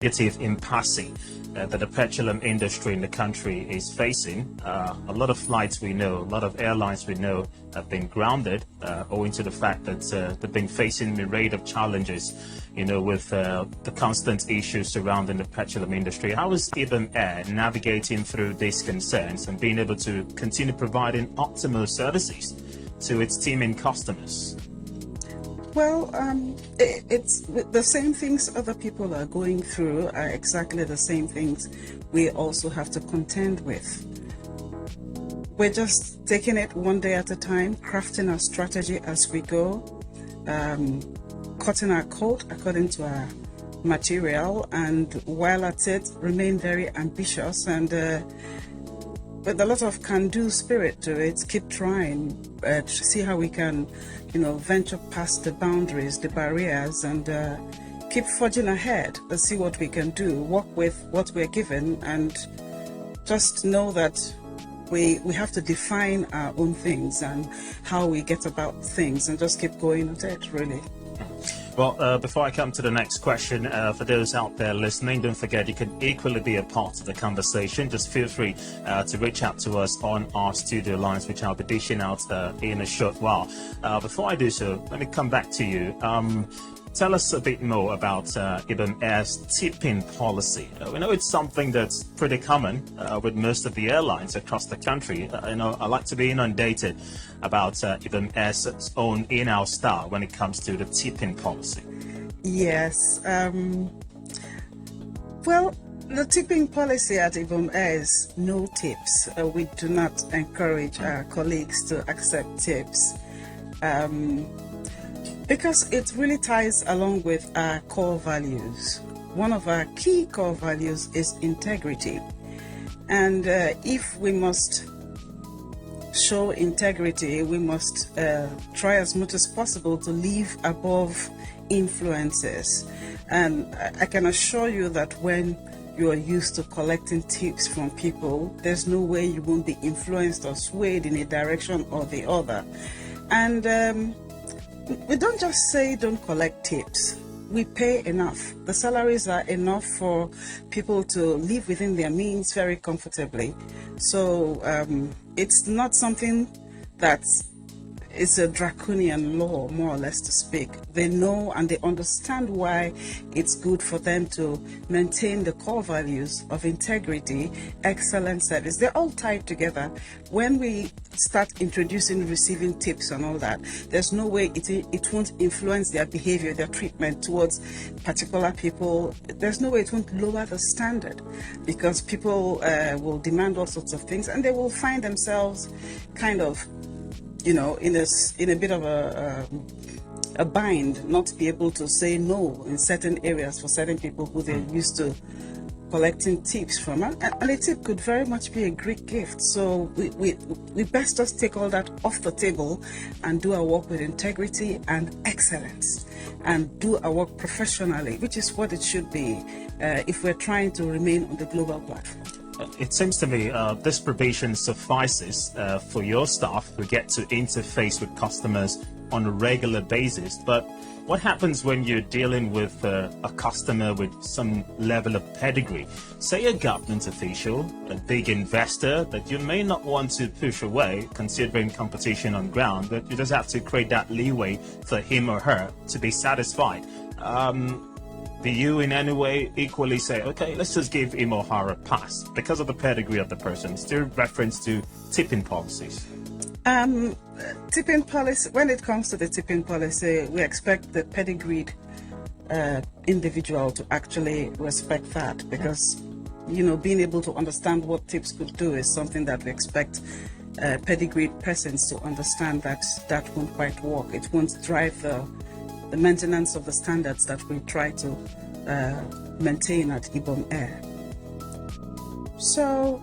negative impasse that the petroleum industry in the country is facing. A lot of flights we know, a lot of airlines we know have been grounded owing to the fact that they've been facing a myriad of challenges, with the constant issues surrounding the petroleum industry. How is Ibom Air navigating through these concerns and being able to continue providing optimal services to its teaming customers? Well, it's the same things other people are going through are exactly the same things we also have to contend with. We're just taking it one day at a time, crafting our strategy as we go, cutting our coat according to our material, and while at it, remain very ambitious and with a lot of can-do spirit to it, keep trying to see how we can, venture past the boundaries, the barriers, and keep forging ahead to see what we can do, work with what we're given, and just know that we have to define our own things and how we get about things and just keep going at it, really. Well, before I come to the next question, for those out there listening, don't forget you can equally be a part of the conversation. Just feel free to reach out to us on our studio lines, which I'll be dishing out in a short while. Before I do so, let me come back to you. Tell us a bit more about Ibom Air's tipping policy. We know it's something that's pretty common with most of the airlines across the country. I like to be inundated about Ibom Air's own in-house style when it comes to the tipping policy. Yes. Well, the tipping policy at Ibom Air is no tips. We do not encourage our colleagues to accept tips. Because it really ties along with our core values. One of our key core values is integrity. And if we must show integrity, we must try as much as possible to live above influences. And I can assure you that when you are used to collecting tips from people, there's no way you won't be influenced or swayed in a direction or the other. And we don't just say don't collect tips. We pay enough. The salaries are enough for people to live within their means very comfortably. So it's not something that's a draconian law, more or less to speak. They know and they understand why it's good for them to maintain the core values of integrity, excellent service. They're all tied together. When we start introducing receiving tips and all that, there's no way it won't influence their behavior, their treatment towards particular people. There's no way it won't lower the standard, because people will demand all sorts of things and they will find themselves kind of in a bit of a bind, not to be able to say no in certain areas for certain people who they're used to collecting tips from. And a tip could very much be a great gift. So we best just take all that off the table and do our work with integrity and excellence and do our work professionally, which is what it should be if we're trying to remain on the global platform. It seems to me this probation suffices for your staff who get to interface with customers on a regular basis. But what happens when you're dealing with a customer with some level of pedigree? Say a government official, a big investor that you may not want to push away considering competition on ground, but you just have to create that leeway for him or her to be satisfied. Do you in any way equally say, okay, let's just give him or her a pass because of the pedigree of the person? Still reference to tipping policies. Tipping policy, when it comes to the tipping policy, we expect the pedigreed individual to actually respect that, because, being able to understand what tips could do is something that we expect pedigreed persons to understand that won't quite work. It won't drive the maintenance of the standards that we try to maintain at Ibom Air. So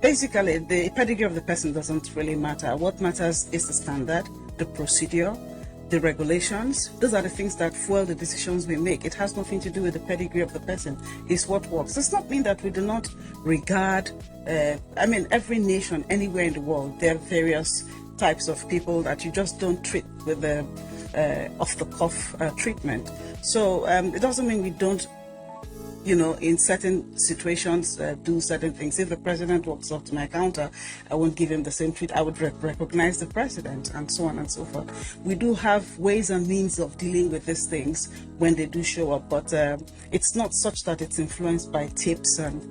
basically, the pedigree of the person doesn't really matter. What matters is the standard, the procedure, the regulations. Those are the things that fuel the decisions we make. It has nothing to do with the pedigree of the person. It's what works. Does not mean that we do not regard, every nation, anywhere in the world, there are various types of people that you just don't treat with the off-the-cuff treatment. So it doesn't mean we don't in certain situations, do certain things. If the president walks up to my counter, I won't give him the same treat. I would recognize the president, and so on and so forth. We do have ways and means of dealing with these things when they do show up, but it's not such that it's influenced by tips and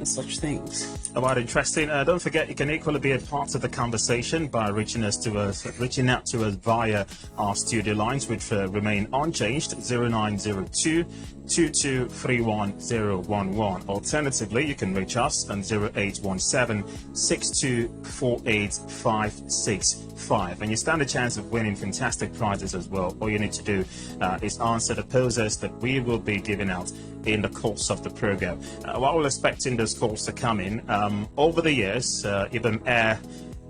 such things. About interesting. Don't forget, you can equally be a part of the conversation by reaching out to us via our studio lines, which remain unchanged: 0902 2231011. Alternatively, you can reach us on 0817 6248565, and you stand a chance of winning fantastic prizes as well. All you need to do is answer the poses that we will be giving out in the course of the program. While we're expecting those calls to come in, over the years, Ibom Air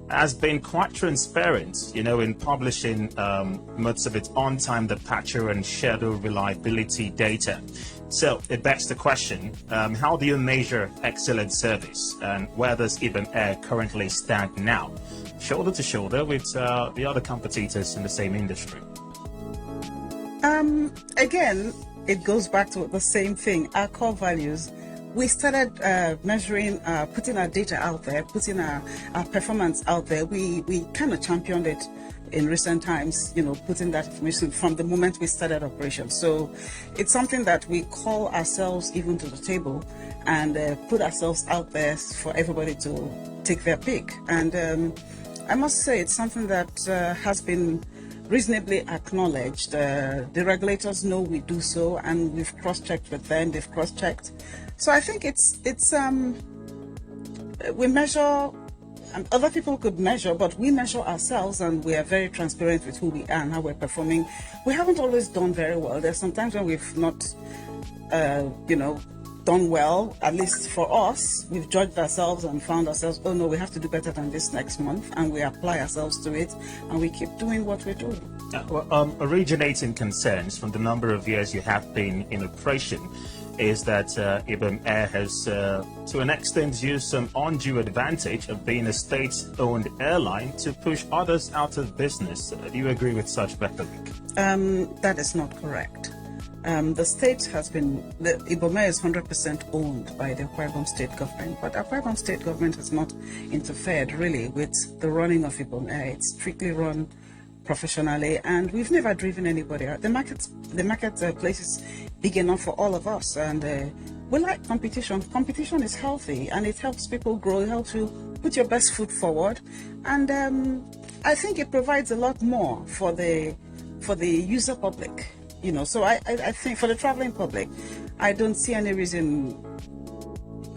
has been quite transparent, in publishing most of its on-time departure and schedule reliability data. So it begs the question, how do you measure excellent service, and where does Ibom Air currently stand now, shoulder to shoulder with the other competitors in the same industry? Again, it goes back to the same thing, our core values. We started measuring, putting our data out there, putting our performance out there. We kind of championed it in recent times, putting that information from the moment we started operations. So it's something that we call ourselves even to the table and put ourselves out there for everybody to take their pick. And I must say it's something that has been reasonably acknowledged. The regulators know we do so, and we've cross-checked with them, they've cross-checked. So I think it's we measure, and other people could measure, but we measure ourselves, and we are very transparent with who we are and how we're performing. We haven't always done very well. There's sometimes when we've not, done well, at least for us. We've judged ourselves and found ourselves, oh no, we have to do better than this next month, and we apply ourselves to it, and we keep doing what we're doing. Originating concerns from the number of years you have been in operation is that Ibom Air has, to an extent, used some undue advantage of being a state-owned airline to push others out of business. Do you agree with such rhetoric? That is not correct. The state has been, Ibom Air is 100% owned by the Ibom state government, but our Ibom state government has not interfered really with the running of Ibom Air. It's strictly run professionally, and we've never driven anybody out. The marketplace is big enough for all of us, and we like competition. Competition is healthy, and it helps people grow. It helps you put your best foot forward, and I think it provides a lot more for the user public. So I think for the traveling public, I don't see any reason.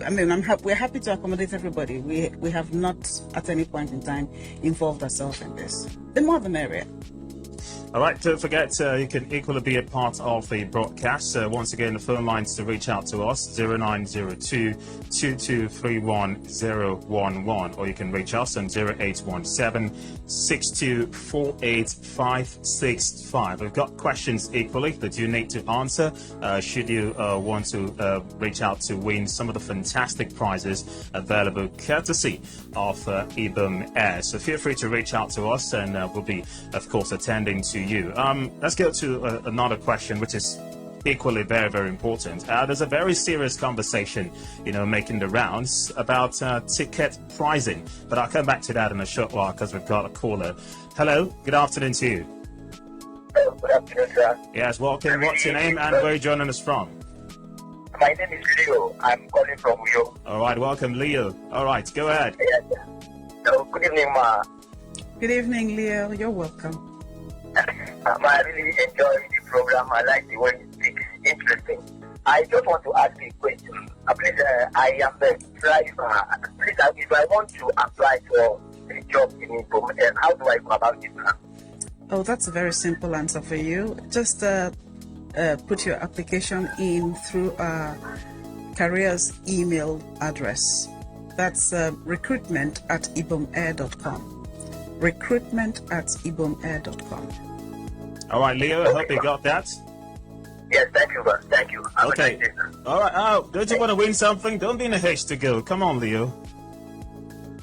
I mean, we're happy to accommodate everybody. We have not at any point in time involved ourselves in this. The more the merrier. All right, don't forget, you can equally be a part of the broadcast. Once again, the phone lines to reach out to us, 0902 2231011, or you can reach us on 0817 6248565. We've got questions equally that you need to answer should you want to reach out to win some of the fantastic prizes available courtesy of Ibom Air. So feel free to reach out to us, and we'll be, of course, attending to you. Let's go to another question, which is equally very, very important. There's a very serious conversation, making the rounds about ticket pricing, but I'll come back to that in a short while because we've got a caller. Hello, good afternoon to you. Hello, good afternoon, sir. Yes, welcome. What's your name and where are you joining us from? My name is Leo. I'm calling from Uyo. All right, welcome, Leo. All right, go ahead. Yes, sir. So, good evening, ma. Good evening, Leo. You're welcome. I really enjoy the program. I like the way you speak. Interesting. I just want to ask a question. Please, I am a driver. Please, if I want to apply for a job in Ibom Air, how do I go about it now? Oh, that's a very simple answer for you. Just put your application in through our careers email address. That's recruitment@ibomair.com. recruitment@ibomair.com. All right, Leo, I hope you got that. Yes, thank you, sir. Thank you. Have Okay. a nice day, sir. All right. Oh, don't you want to win something? Don't be in a haste to go. Come on, Leo.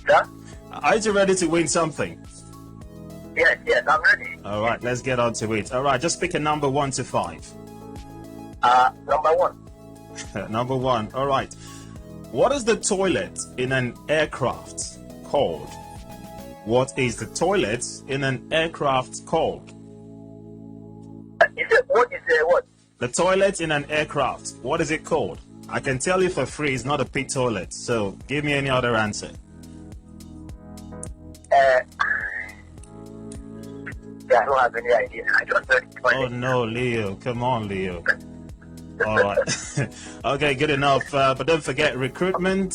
Sir? Are you ready to win something? Yes, I'm ready. All right, let's get on to it. All right, just pick a number 1 to 5. Number 1. Number one. All right. What is the toilet in an aircraft called? What is the toilet in an aircraft called? What? The toilet in an aircraft. What is it called? I can tell you for free, it's not a pit toilet. So give me any other answer. Yeah, I don't have any idea. I don't know the toilet. Oh no, Leo. Come on, Leo. All right. Okay, good enough. But don't forget recruitment.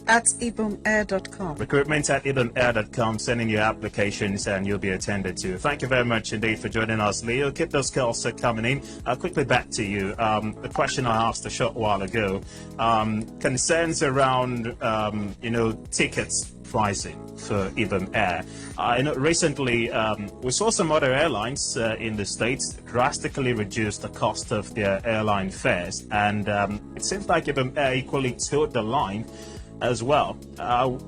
At ibomair.com. Recruitment at ibomair.com. Sending your applications and you'll be attended to. Thank you very much indeed for joining us, Leo. Keep those calls coming in. Quickly back to you. The question I asked a short while ago. Concerns around, tickets pricing for Ibom Air. I know recently we saw some other airlines in the States drastically reduce the cost of their airline fares, and it seems like Ibom Air equally toed the line as well.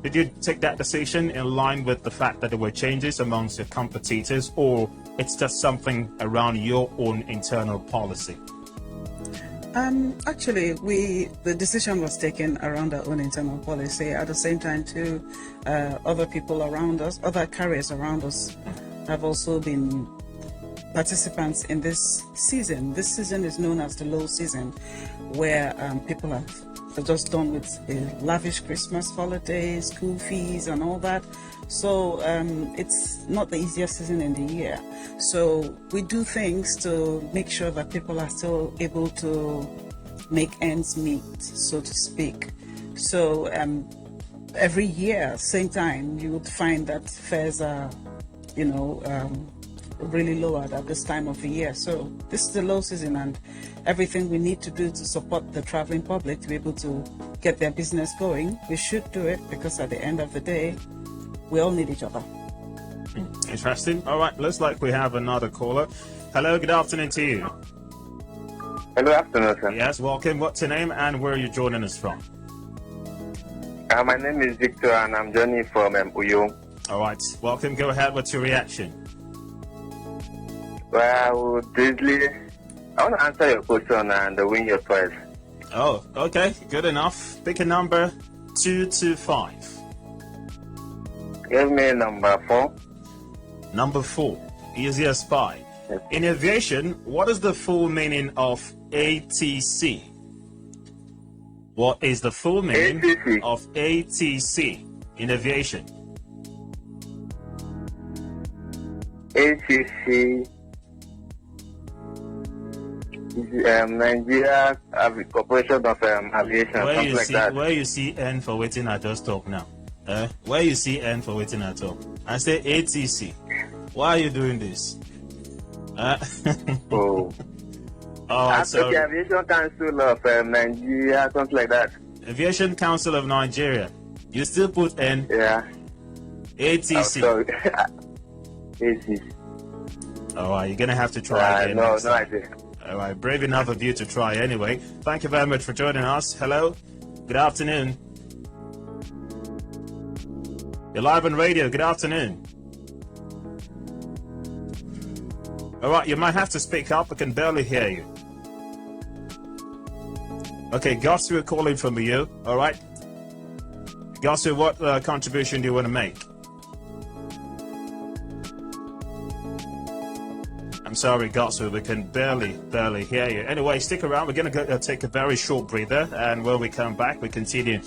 Did you take that decision in line with the fact that there were changes amongst your competitors, or it's just something around your own internal policy? Actually, the decision was taken around our own internal policy. At the same time, too, other people around us, other carriers around us, have also been participants in this season. This season is known as the low season, where people are just done with lavish Christmas holidays, school fees, and all that. So it's not the easiest season in the year. So we do things to make sure that people are still able to make ends meet, so to speak. So every year, same time, you would find that fares are, really lowered at this time of the year. So this is the low season, and everything we need to do to support the traveling public to be able to get their business going, we should do it, because at the end of the day, we all need each other. Interesting. All right, looks like we have another caller. Hello, good afternoon to you. Hello, afternoon, sir. Yes, welcome. What's your name and where are you joining us from? My name is Victor and I'm joining from Uyo. All right, welcome. Go ahead. What's your reaction? Well, briefly, I want to answer your question and win your prize. Oh, okay. Good enough. Pick a number 2 to 5. Give me number 4. Number 4. Easy as pie. Yes. In aviation, what is the full meaning of ATC? What is the full meaning ATC. of ATC in aviation? ATC is Nigeria Corporation of Aviation, something like that. Where you see N for waiting I just talk now? Where you see N for waiting I talk? I say ATC. Why are you doing this? Oh. So the Aviation Council of Nigeria, something like that. Aviation Council of Nigeria. You still put N? Yeah. ATC. Oh, sorry. ATC. All right, you're gonna have to try again. No, next no time. idea. All right, brave enough of you to try anyway. Thank you very much for joining us. Hello, good afternoon. You're live on radio. Good afternoon. All right, you might have to speak up. I can barely hear you. Okay, Gus, we're calling from you. All right. Gus, what contribution do you want to make? I'm sorry, Gatsu, we can barely hear you. Anyway, stick around. We're going to take a very short breather, and when we come back, we continue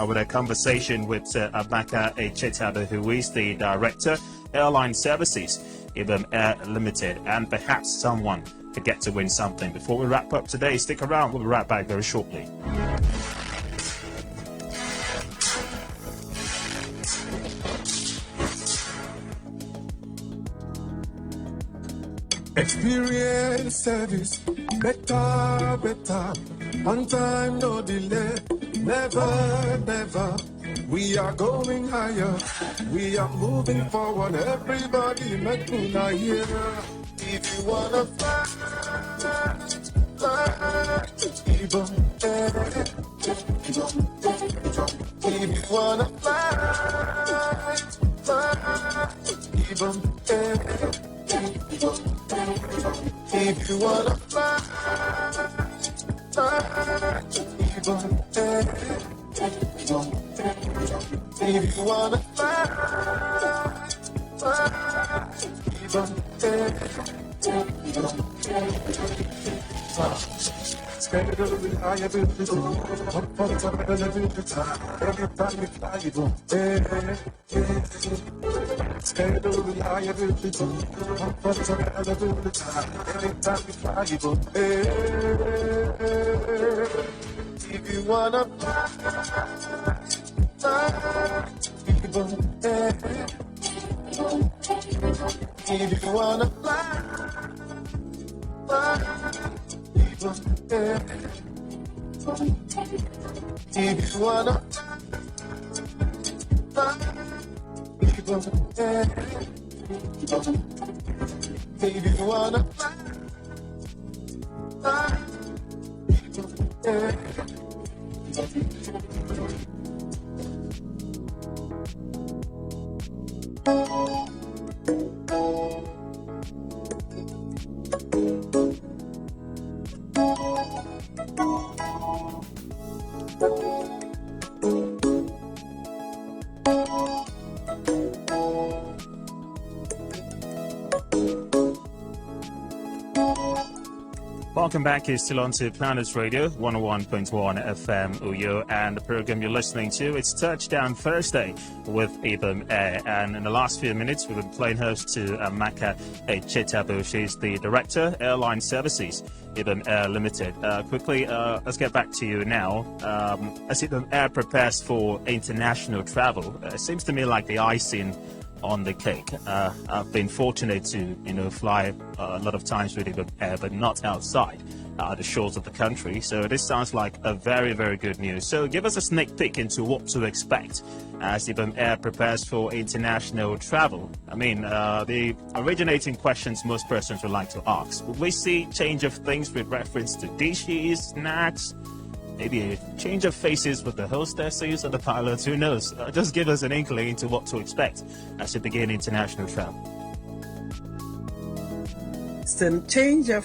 with a conversation with Amaka Echetabu, who is the Director, Airline Services, Ibom Air Limited, and perhaps someone could get to win something. Before we wrap up today, stick around. We'll be right back very shortly. Experience service, better. On time, no delay. Never. We are going higher. We are moving forward. Everybody make me now hear. If you wanna fly, Ibom Air. If you wanna fly, Ibom Air. If you wanna fly, Ibom Air. If you wanna fly, Ibom Air. Scared of the reliability, one point of availability. Every time we fly, Ibom Air. Scared of the reliability, one point of availability. Every time we fly, Ibom Air. If you wanna fly, Ibom Air. If you wanna fly, Ibom Air. If you wanna fly, Ibom Air. If you wanna fly, Ibom Air. Welcome back. You're still on to Planet Radio, 101.1 FM Uyo, and the program you're listening to, it's Touchdown Thursday with Ibom Air. And in the last few minutes, we've been playing host to Amaka Echetabu. She's the Director, Airline Services, Ibom Air Limited. Quickly, let's get back to you now. As Ibom Air prepares for international travel, it seems to me like the icing on the cake. I've been fortunate to, fly a lot of times with Ibom Air, but not outside the shores of the country. So this sounds like a very, very good news. So give us a sneak peek into what to expect as Ibom Air prepares for international travel. I mean, the originating questions most persons would like to ask. Will we see change of things with reference to dishes, snacks? Maybe a change of faces with the hostesses or the pilots, who knows? Just give us an inkling into what to expect as you begin international travel. Still change of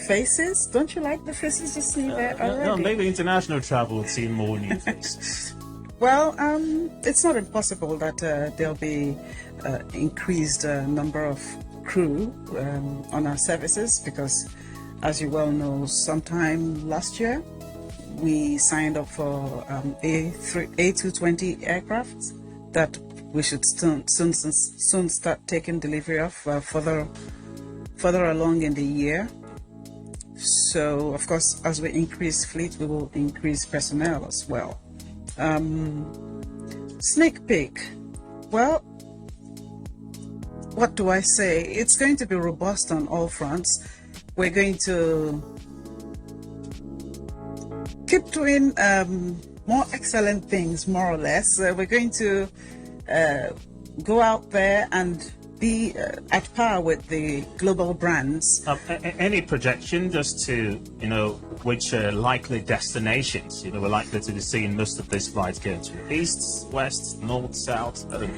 faces. Don't you like the faces you see there already? No, maybe international travel would see more new faces. Well, it's not impossible that there'll be increased number of crew on our services, because as you well know, sometime last year, we signed up for A220 aircraft that we should soon start taking delivery of further along in the year. So, of course, as we increase fleet, we will increase personnel as well. Sneak peek. Well, what do I say? It's going to be robust on all fronts. We're going to keep doing more excellent things, more or less. We're going to go out there and be at par with the global brands. Any projection just to, which likely destinations, we're likely to be seeing most of these flights going to? East, west, north, south? I don't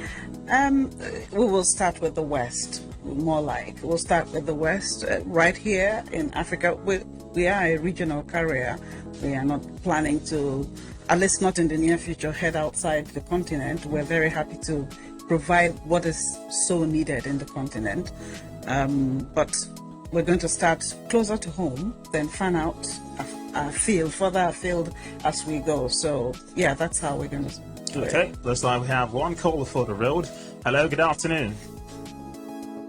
know. We will start with the west, more like. We'll start with the west. Right here in Africa, we are a regional carrier. We are not planning to, at least not in the near future, head outside the continent. We're very happy to provide what is so needed in the continent. But we're going to start closer to home, then fan out further afield as we go. So, yeah, that's how we're going to do it. Okay, looks like we have one caller for the road. Hello, good afternoon.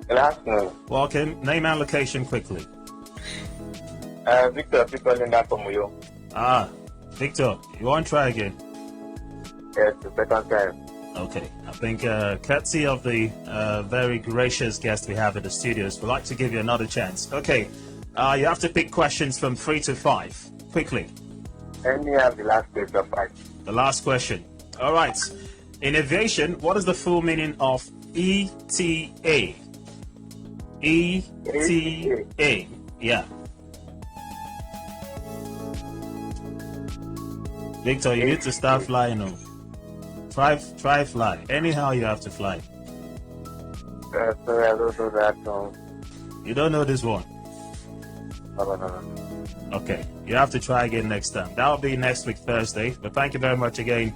Good afternoon. Welcome. Name and location quickly. Victor, people in that from you. Victor, you want to try again? Yes, the second time. Okay, I think courtesy of the very gracious guest we have in the studios, we'd like to give you another chance. Okay, you have to pick questions from 3 to 5, quickly. Let me have the last question of 5. The last question. All right. In aviation, what is the full meaning of ETA? ETA. Yeah. Victor, you need to start flying now. Try fly. Anyhow, you have to fly. Sorry, I don't know that song. You don't know this one? No. Okay, you have to try again next time. That'll be next week, Thursday. But thank you very much again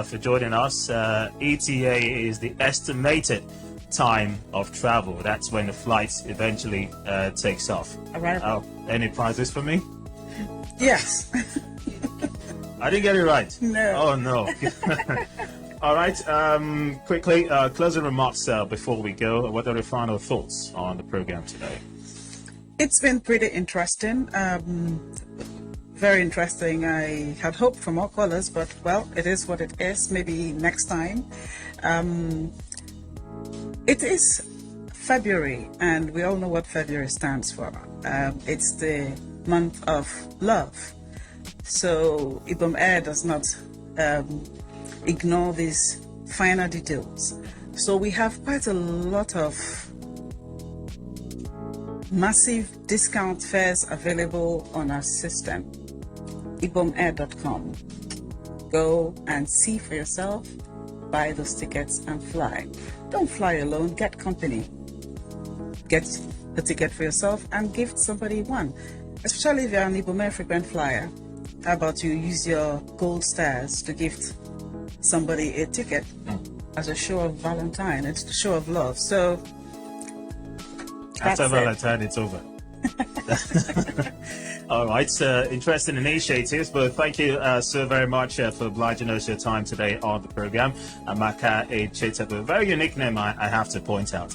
for joining us. ETA is the estimated time of travel. That's when the flight eventually takes off. Arrival. Any prizes for me? Yes. I didn't get it right. No. Oh, no. All right. Quickly, closing remarks before we go. What are the final thoughts on the program today? It's been pretty interesting. Very interesting. I had hoped for more callers, but well, it is what it is. Maybe next time. It is February, and we all know what February stands for. It's the month of love. So Ibom Air does not ignore these finer details. So we have quite a lot of massive discount fares available on our system, ibomair.com. Go and see for yourself, buy those tickets and fly. Don't fly alone, get company. Get the ticket for yourself and gift somebody one, especially if you're an Ibom Air frequent flyer. How about you use your gold stars to gift somebody a ticket as a show of Valentine? It's a show of love. So after Valentine, it's over. All right, interesting initiatives, but thank you so very much for obliging us your time today on the program. Amaka Echetabu, very unique name, I have to point out.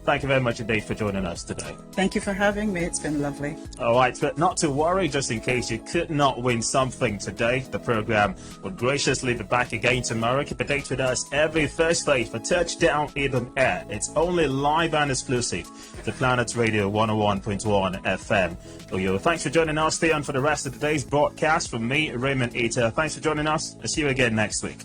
Thank you very much indeed for joining us today. Thank you for having me. It's been lovely. All right, but not to worry, just in case you could not win something today, the program will graciously be back again tomorrow. Keep a date with us every Thursday for Touchdown Ibom Air. It's only live and exclusive to Planet Radio 101.1 FM. Thanks for joining us. Stay on for the rest of today's broadcast. From me, Raymond Eater. Thanks for joining us. I'll see you again next week.